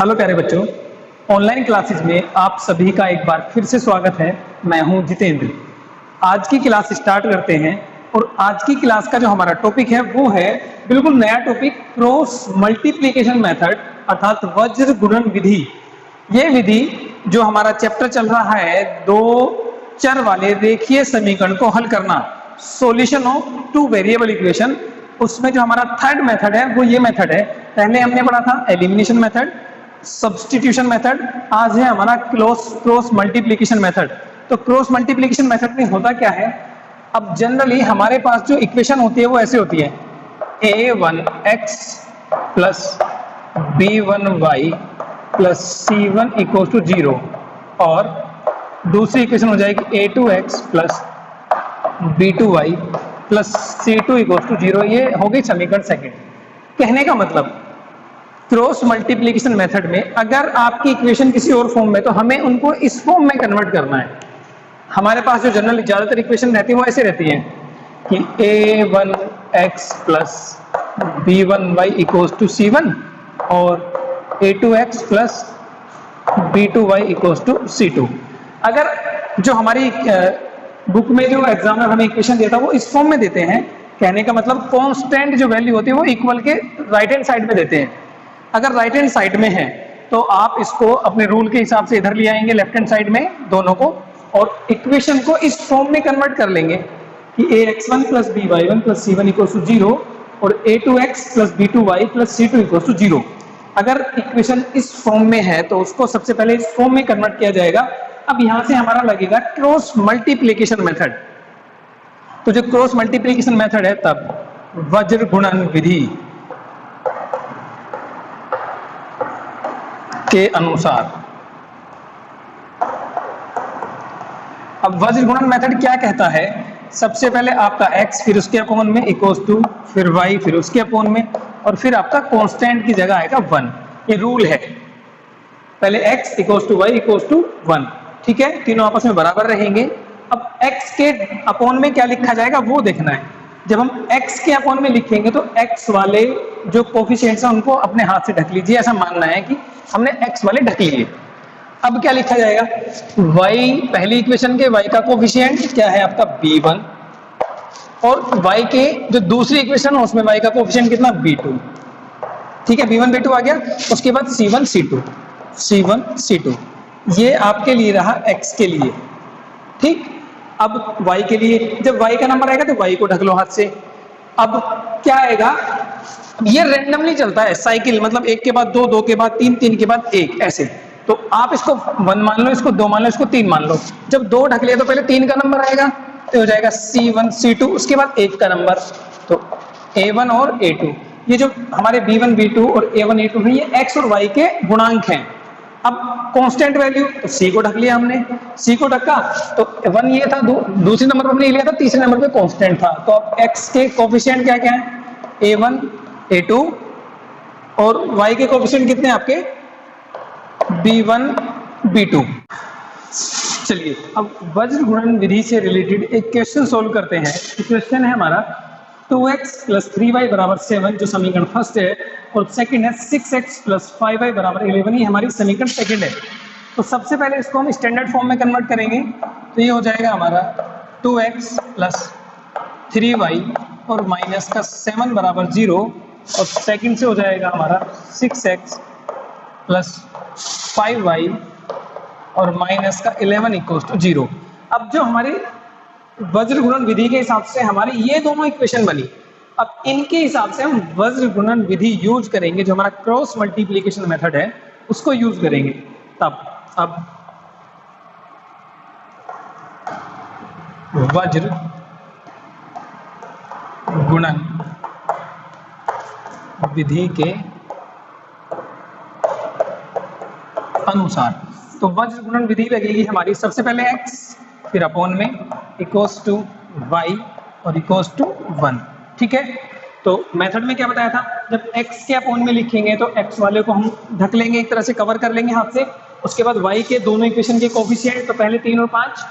Hello प्यारे बच्चों, online classes में आप सभी का एक बार फिर से स्वागत है। मैं हूं जितेंद्र। आज की क्लास स्टार्ट करते हैं और आज की क्लास का जो हमारा टॉपिक है वो है बिल्कुल नया टॉपिक, क्रॉस मल्टीप्लिकेशन मेथड अर्थात वज्र गुणन विधि। ये विधि जो हमारा चैप्टर चल रहा है दो चर वाले रेखीय समीकरण को हल करना, solution of two variable equation, उसमें जो हमारा थर्ड मेथड है वो ये मेथड है। पहले हमने पढ़ा था एलिमिनेशन मेथड, सब्स्टिट्यूशन मेथड, आज है हमारा क्रॉस मल्टीप्लिकेशन मेथड। तो क्रॉस मल्टीप्लिकेशन मेथड में होता क्या है, अब जनरली हमारे पास जो इक्वेशन होती है वो ऐसे होती है a1x plus b1y plus c1 equal to 0 और दूसरी इक्वेशन हो जाएगी a2x plus b2y plus c2 equal to 0। ये हो गई समीकरण सेकंड। कहने का मतलब क्रॉस मल्टीप्लिकेशन मेथड में अगर आपकी इक्वेशन किसी और फॉर्म में तो हमें उनको इस फॉर्म में कन्वर्ट करना है। हमारे पास जो जनरली ज्यादातर इक्वेशन रहती है वो ऐसे रहती है कि a1x plus b1y equals to c1 और a2x plus b2y equals to c2। अगर जो हमारी बुक में जो एग्जामिनर हमें इक्वेशन देता है वो इस फॉर्म में देते हैं, कहने का मतलब कांस्टेंट जो वैल्यू होती है वो इक्वल के राइट हैंड साइड में देते हैं। अगर राइट हैंड साइड में है तो आप इसको अपने रूल के हिसाब से इधर ले आएंगे लेफ्ट हैंड साइड में दोनों को, और इक्वेशन को इस फॉर्म में कन्वर्ट कर लेंगे कि ax1 plus by1 plus c1 equals to 0 और a2x plus b2y plus c2 equals to 0। अगर इक्वेशन इस फॉर्म में है तो उसको सबसे पहले इस फॉर्म में कन्वर्ट किया जाएगा। अब यहां से हमारा लगेगा क्रॉस मल्टीप्लिकेशन मेथड। तो जो क्रॉस मल्टीप्लिकेशन मेथड है तब वज्र गुणन विधि के अनुसार, अब वज्र गुणन मेथड क्या कहता है, सबसे पहले आपका x फिर उसके अपोन में इक्वल्स टू फिर y फिर उसके अपोन में और फिर आपका कांस्टेंट की जगह आएगा 1। ये रूल है, पहले x equals to y equals to 1, ठीक है, तीनों आपस में बराबर रहेंगे। अब x के अपोन में क्या लिखा जाएगा वो देखना है। जब हम x के अपोन में लिखेंगे तो x वाले जो कोफिशिएंट्स हैं उनको अपने हाथ से ढक लीजिए, ऐसा मानना है कि हमने x वाले ढक लिए। अब क्या लिखा जाएगा, y पहली इक्वेशन के y का कोफिशिएंट क्या है आपका b1 और y के जो दूसरी इक्वेशन है उसमें y का कोफिशिएंट कितना b2, ठीक है, b1 b2 आ गया। उसके बाद c1 c2 ये आपके लिए रहा x के लिए, ठीक। अब y के लिए जब y का नंबर आएगा तो y को ढक लो हाथ से। अब क्या आएगा, ये रैंडमली चलता है साइकिल, मतलब एक के बाद दो, दो के बाद तीन, तीन के बाद एक, ऐसे। तो आप इसको 1 मान लो, इसको 2 मान लो, इसको 3 मान लो। जब 2 ढक लिया तो पहले 3 का नंबर आएगा तो हो जाएगा c1 c2, उसके बाद 1 का नंबर तो a1 और a2। ये जो हमारे b1 b2 और a1 a2 है ये x और y के गुणांक हैं। अब कांस्टेंट वैल्यू तो c को ढक लिया हमने, c को ढका तो 1 ये था, दूसरे नंबर पर हमने लिया था, तीसरे नंबर पे कांस्टेंट था। तो अब x के कोफिशिएंट क्या क्या है, a1 a2 और y के कोफिशिएंट कितने हैं आपके b1 b2। चलिए अब वज्र गुणन विधि से रिलेटेड एक क्वेश्चन सोल्व करते हैं। क्वेश्चन है हमारा 2x प्लस 3y बराबर 7 जो समीकरण फर्स्ट है, और सेकंड है 6x प्लस 5y बराबर 11, ये हमारी समीकरण सेकंड है। तो सबसे पहले इसको हम स्टैंडर्ड फॉर्म में कन्वर्ट करेंगे तो ये हो जाएगा हमारा 2x प्लस 3y और माइनस का 7 बराबर 0, और सेकंड से हो जाएगा हमारा 6x प्लस 5y और माइनस का 11 इक्वल्स टू 0। अब जो हमारी वज्र गुणन विधि के हिसाब से हमारी ये दोनों इक्वेशन बनी, अब इनके हिसाब से हम वज्र गुणन विधि यूज करेंगे, जो हमारा क्रॉस मल्टीप्लिकेशन मेथड है उसको यूज करेंगे। तब अब वज्र गुणन विधि के अनुसार, तो वज्र गुणन विधि लगेगी हमारी सबसे पहले x फिर अपोन में इक्वल्स टू y और इक्वल्स टू 1, ठीक है। तो मेथड में क्या बताया था, जब x के अपोन में लिखेंगे तो x वाले को हम ढक लेंगे, एक तरह से कवर कर लेंगे हाथ से। उसके बाद y के दोनों इक्वेशन के कोफिशिएंट, तो पहले 3 और 5,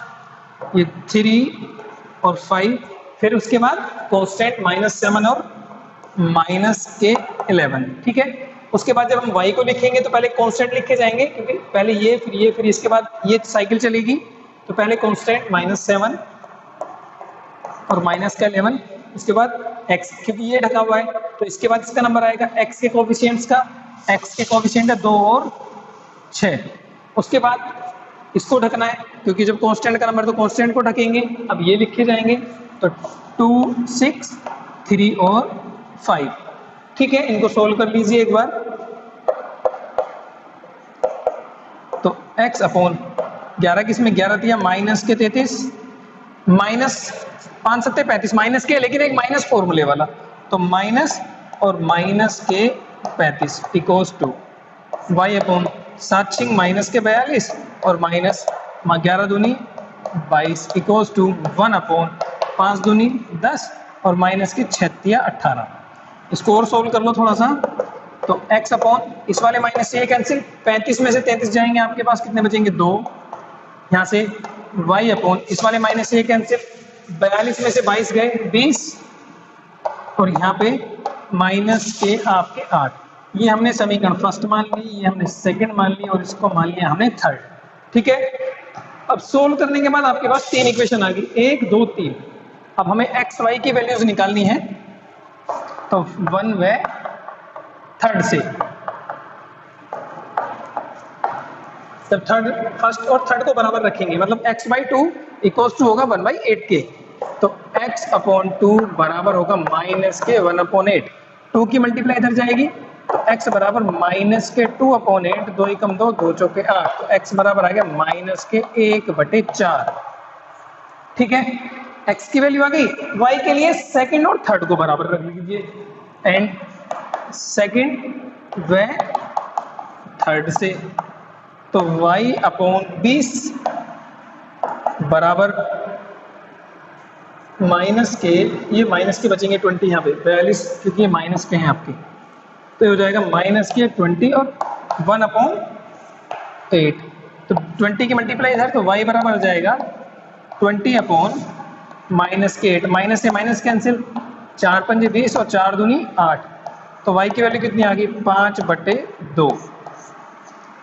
ये 3 और 5, फिर उसके बाद कांस्टेंट -7 और -11, ठीक है। उसके बाद जब हम y को लिखेंगे तो पहले कांस्टेंट लिख के जाएंगे, क्योंकि पहले ये फिर इसके बाद ये साइकिल चलेगी। तो पहले कांस्टेंट -7 और माइनस का 11, उसके बाद x, क्योंकि ये ढका हुआ है तो इसके बाद इसका नंबर आएगा x के कोफिशिएंट्स का, x के कोफिशिएंट है 2 और 6। उसके बाद इसको ढकना है, क्योंकि जब कांस्टेंट का नंबर तो कांस्टेंट को ढकेंगे। अब ये लिखे जाएंगे तो 2, 6, 3 और 5। ठीक है, इनको सोल्व कर लीजिए एक बार। तो x अपॉन 11 किसमें 11 दिया माइनस के 33, माइनस 5 7 35 माइनस के, लेकिन एक माइनस फॉर्मूले वाला, तो माइनस और माइनस के 35 equals to y upon 7 6 minus के 42 और माइनस 11 दूनी 22 इक्वल्स टू 1 अपॉन 5 दूनी 10 और माइनस के 6 18। इसको और सोल्व कर लो थोड़ा सा। तो x अपॉन इस वाले माइनस से ये कैंसिल, 35 में से 33 जाएंगे, आपके पास कितने बचेंगे 2। यहाँ से y अपॉन इस वाले माइनस से ये कैंसिल, 42 में से 22 गए 20 और यहाँ पे माइनस के आपके 8। ये हमने समीकरण फर्स्ट मान ली, ये हमने सेकंड मान ली और इसको मान लिया हमने थर्ड। ठीक है, अब सोल्व करने के बाद आपके पास 3 इक्वेशन आ गई, 1 2 3। अब हमें x y की वैल्यूज निकालनी है, तो 1 व थर्ड से, जब फर्स्ट और थर्ड को बराबर रखेंगे मतलब x/2 इक्वल्स टू होगा 1/8 के, तो x अपॉन 2 बराबर होगा माइनस के 1/8। 2 की मल्टीप्लाई इधर जाएगी तो x बराबर माइनस के 2/8, 2 एकम 2 2 चौके 8, तो x बराबर आ गया माइनस के 1/4। ठीक है, x की वैल्यू आ गई। y के लिए सेकंड और थर्ड को बराबर रख लीजिए, एंड सेकंड व थर्ड से, तो y अपॉन 20 बराबर माइनस के, ये माइनस के बचेंगे 20 यहाँ पे 42, क्योंकि ये माइनस के हैं आपके, तो ये हो जाएगा माइनस के 20 और 1/8। तो 20 की मल्टीप्लाई इधर, तो y बराबर हो जाएगा 20 अपॉन माइनस के 8, माइनस से माइनस कैंसिल, 4 पंजे 20 और 4 दूनी 8, तो y की वैल्यू कितनी आ गई 5/2।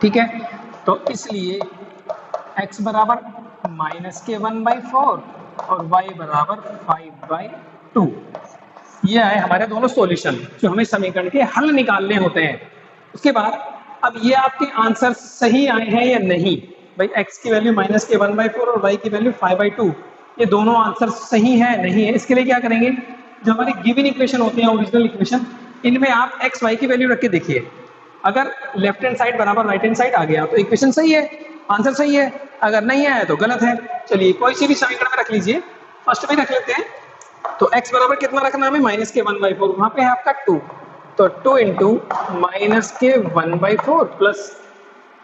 ठीक है, तो इसलिए x बराबर माइनस के 1/4 और y बराबर 5/2। ये है हमारे दोनों सॉल्यूशन जो हमें समीकरण के हल निकालने होते हैं। उसके बाद अब ये आपके आंसर सही आए हैं या नहीं, भाई x की वैल्यू माइनस के 1/4 और y की वैल्यू 5/2, ये दोनों आंसर सही है नहीं है। इसके लिए क्या करेंगे, जो हमारी गिवन इक्वेशन होती है ओरिजिनल इक्वेशन, इनमें आप x y की वैल्यू रख के देखिए, अगर लेफ्ट हैंड साइड बराबर राइट हैंड साइड आ गया तो इक्वेशन सही है, आंसर सही है, अगर नहीं आया तो गलत है। चलिए कोई सी भी समीकरण में रख लीजिए, फर्स्ट में रख लेते हैं। तो x बराबर कितना रखना है हमें, माइनस के 1/4, वहां पे है आपका 2, तो 2 इंटू माइनस के 1/4 प्लस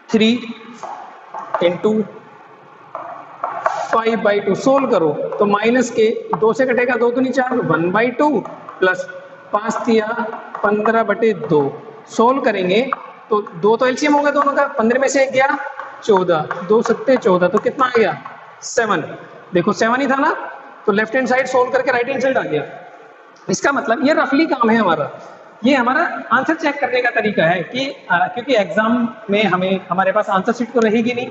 3 इंटू 5/2, सोल्व करो तो माइनस के 2 से कटेगा 2 दूनी 4, 1/2 प्लस 5 दिया 15/2, सोल्व करेंगे तो 2 तो एलसीएम होगा दोनों का, 15 में से 1 गया 14, 2 सत्ते 14, तो कितना आ गया 7। देखो 7 ही था ना, तो लेफ्ट हैंड साइड सोल्व करके राइट हैंड साइड आ गया। इसका मतलब ये रफली काम है हमारा, ये हमारा आंसर चेक करने का तरीका है कि क्योंकि एग्जाम में हमारे पास आंसर शीट तो रहेगी नहीं,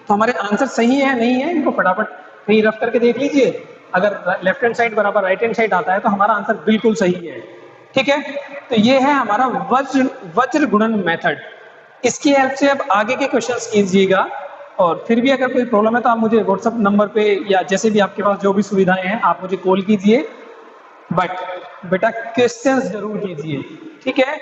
तो हमारे आंसर सही है नहीं है इनको फटाफट कहीं रफ करके देख लीजिए। अगर लेफ्ट हैंड साइड बराबर राइट हैंड साइड आता है तो हमारा आंसर बिल्कुल सही है। ठीक है, तो ये है हमारा वज्र गुणन मेथड। इसकी हेल्प से अब आगे के क्वेश्चंस कीजिएगा, और फिर भी अगर कोई प्रॉब्लम है तो आप मुझे व्हाट्सएप नंबर पे या जैसे भी आपके पास जो भी सुविधाएं हैं आप मुझे कॉल कीजिए, बट बेटा क्वेश्चंस जरूर कीजिए। ठीक है,